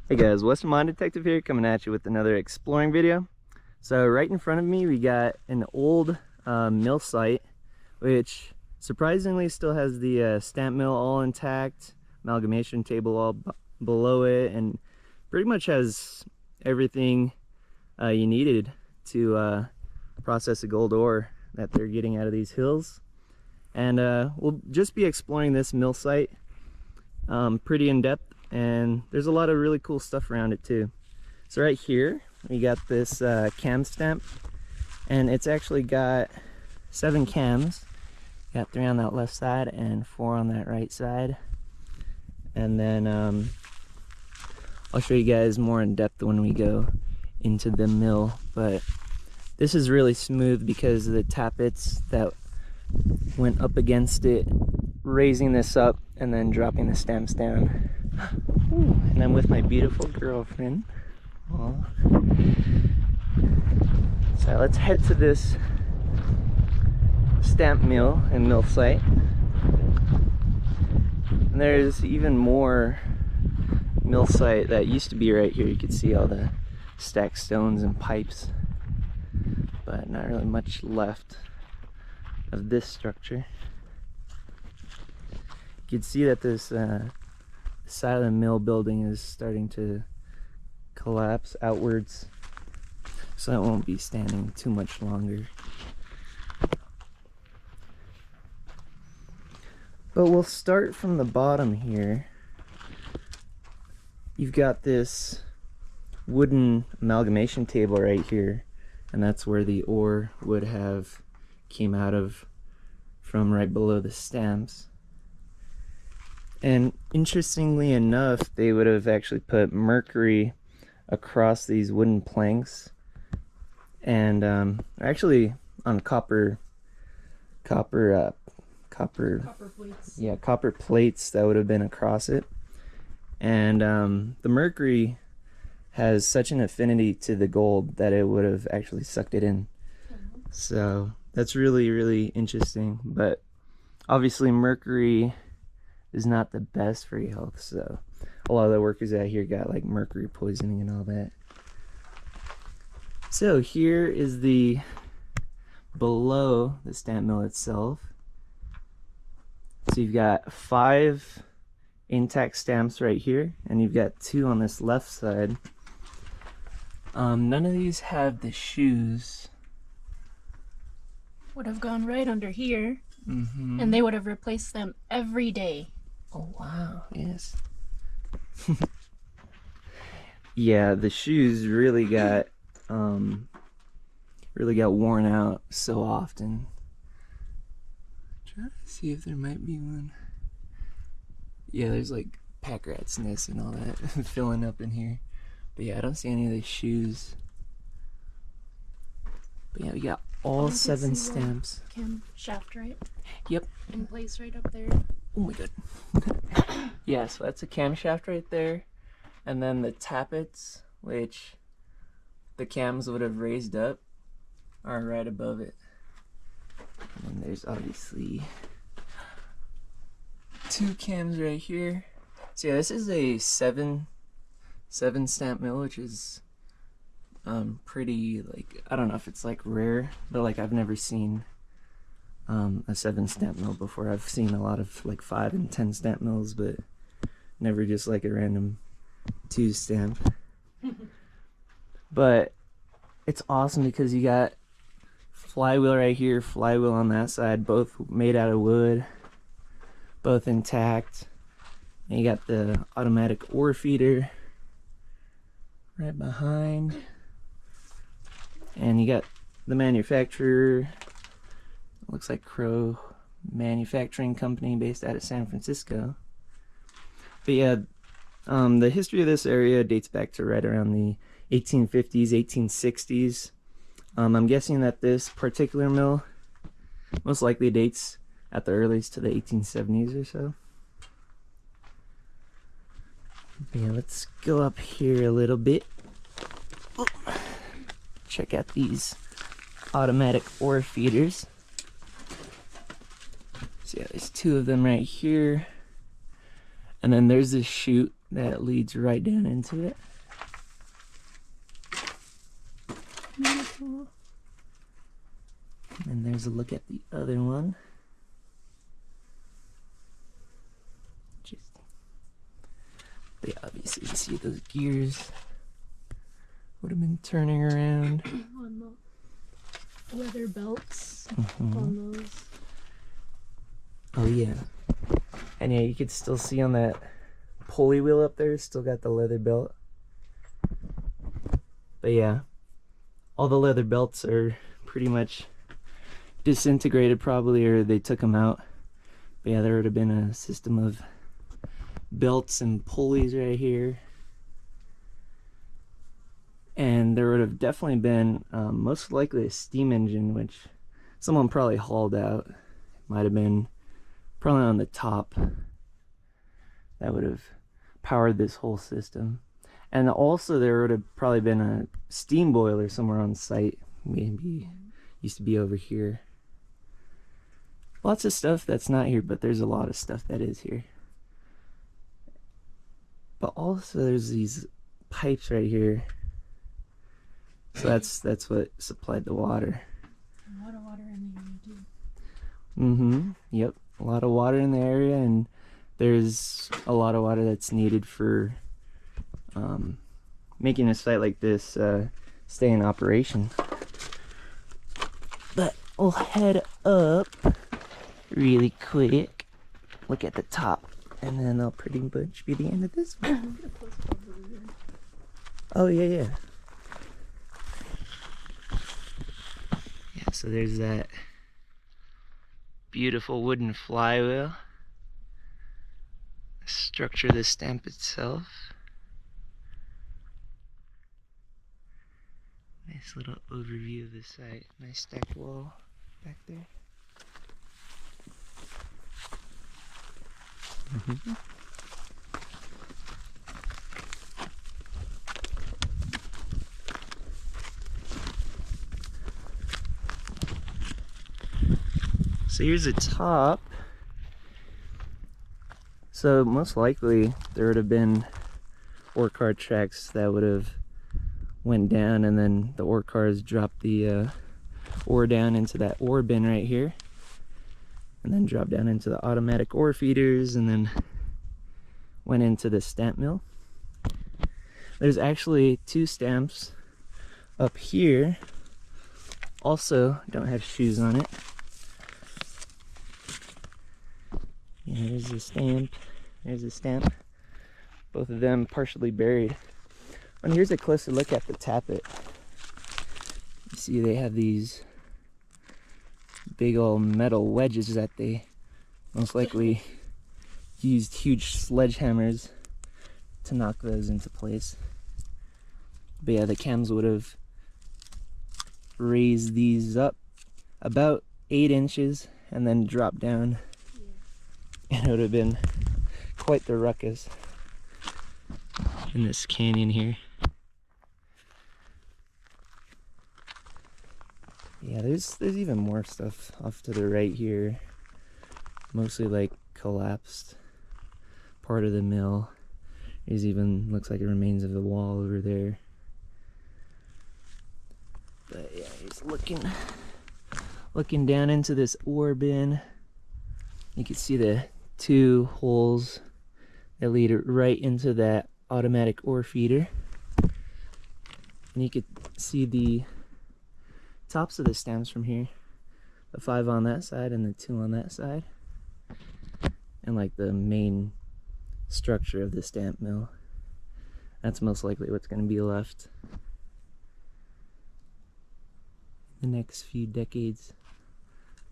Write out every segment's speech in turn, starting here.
Hey guys, Western Mine Detective here, coming at you with another exploring video. So right in front of me we got an old mill site, which surprisingly still has the stamp mill all intact, amalgamation table all below it, and pretty much has everything you needed to process the gold ore that they're getting out of these hills. And we'll just be exploring this mill site pretty in depth, and there's a lot of really cool stuff around it too. So right here we got this cam stamp, and it's actually got 7 cams. Got 3 on that left side and 4 on that right side. And then I'll show you guys more in depth when we go into the mill, but this is really smooth because of the tappets that went up against it, raising this up and then dropping the stamps down. Ooh, and I'm with my beautiful girlfriend. Aww. So let's head to this stamp mill and mill site. And there's even more mill site that used to be right here. You could see all the stacked stones and pipes, but not really much left of this structure. You can see that this side of the mill building is starting to collapse outwards, so that won't be standing too much longer. But we'll start from the bottom here. You've got this wooden amalgamation table right here, and that's where the ore would have came out of, from right below the stamps. And interestingly enough, they would have actually put mercury across these wooden planks, and actually on copper plates. Yeah, copper plates that would have been across it. And the mercury has such an affinity to the gold that it would have actually sucked it in. So that's really, really interesting. But obviously mercury is not the best for your health, so a lot of the workers out here got like mercury poisoning and all that. So here is the below the stamp mill itself. So you've got 5 intact stamps right here, and you've got 2 on this left side. None of these have the shoes. Would have gone right under here, and they would have replaced them every day. Oh wow, yes. Yeah, the shoes really got worn out so often. Try to see if there might be one. Yeah, there's like pack rat's nest and all that filling up in here. But yeah, I don't see any of the shoes. But yeah, we got all 7 stamps. Cam shaft, right? Yep. In place right up there. Oh my god. Yeah, so that's a camshaft right there. And then the tappets, which the cams would have raised up, are right above it. And then there's obviously 2 cams right here. So yeah, this is a 7 stamp mill, which is pretty, like, I don't know if it's like rare, but like I've never seen a 7 stamp mill before. I've seen a lot of like 5 and 10 stamp mills, but never just like a random 2 stamp. But it's awesome because you got flywheel right here, flywheel on that side, both made out of wood, both intact. And you got the automatic ore feeder right behind, and you got the manufacturer. Looks like Krogh Manufacturing Company based out of San Francisco. But yeah, the history of this area dates back to right around the 1850s, 1860s. I'm guessing that this particular mill most likely dates at the earliest to the 1870s or so. But yeah, let's go up here a little bit. Check out these automatic ore feeders. So yeah, there's 2 of them right here. And then there's this chute that leads right down into it. Beautiful. And there's a look at the other one. They obviously see those gears would have been turning around. On the leather belts Mm-hmm. on those. Oh yeah. And yeah, you could still see on that pulley wheel up there, still got the leather belt. But yeah, all the leather belts are pretty much disintegrated probably, or they took them out. But yeah, there would have been a system of belts and pulleys right here. And there would have definitely been most likely a steam engine, which someone probably hauled out. Might have been probably on the top. That would have powered this whole system. And also there would have probably been a steam boiler somewhere on site. Maybe used to be over here. Lots of stuff that's not here, but there's a lot of stuff that is here. But also there's these pipes right here. So that's what supplied the water. A lot of water in the area too. Mm-hmm. Yep. A lot of water in the area, and there's a lot of water that's needed for making a site like this stay in operation. But we'll head up really quick. Look at the top, and then that'll pretty much be the end of this one. Oh yeah. Yeah, so there's that beautiful wooden flywheel. Structure of the stamp itself. Nice little overview of the site. Nice stacked wall back there. Mm-hmm. So here's the top. So most likely there would have been ore car tracks that would have went down, and then the ore cars dropped the ore down into that ore bin right here, and then dropped down into the automatic ore feeders, and then went into the stamp mill. There's actually two stamps up here. Also don't have shoes on it. Yeah, there's a stamp. There's a stamp. Both of them partially buried. And here's a closer look at the tappet. You see they have these big old metal wedges that they most likely used huge sledgehammers to knock those into place. But yeah, the cams would have raised these up about 8 inches and then dropped down. And it would have been quite the ruckus in this canyon here. Yeah, there's even more stuff off to the right here. Mostly like collapsed part of the mill. There's even looks like it remains of the wall over there. But yeah, he's looking down into this ore bin. You can see the 2 holes that lead right into that automatic ore feeder. And you could see the tops of the stamps from here. The 5 on that side and the 2 on that side. And like the main structure of the stamp mill. That's most likely what's going to be left the next few decades.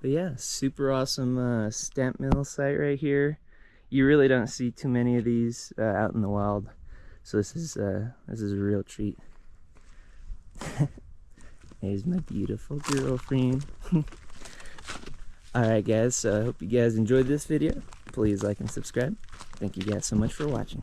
But yeah, super awesome stamp mill site right here. You really don't see too many of these out in the wild, so this is a real treat. There's my beautiful girlfriend. Alright guys, so I hope you guys enjoyed this video. Please like and subscribe. Thank you guys so much for watching.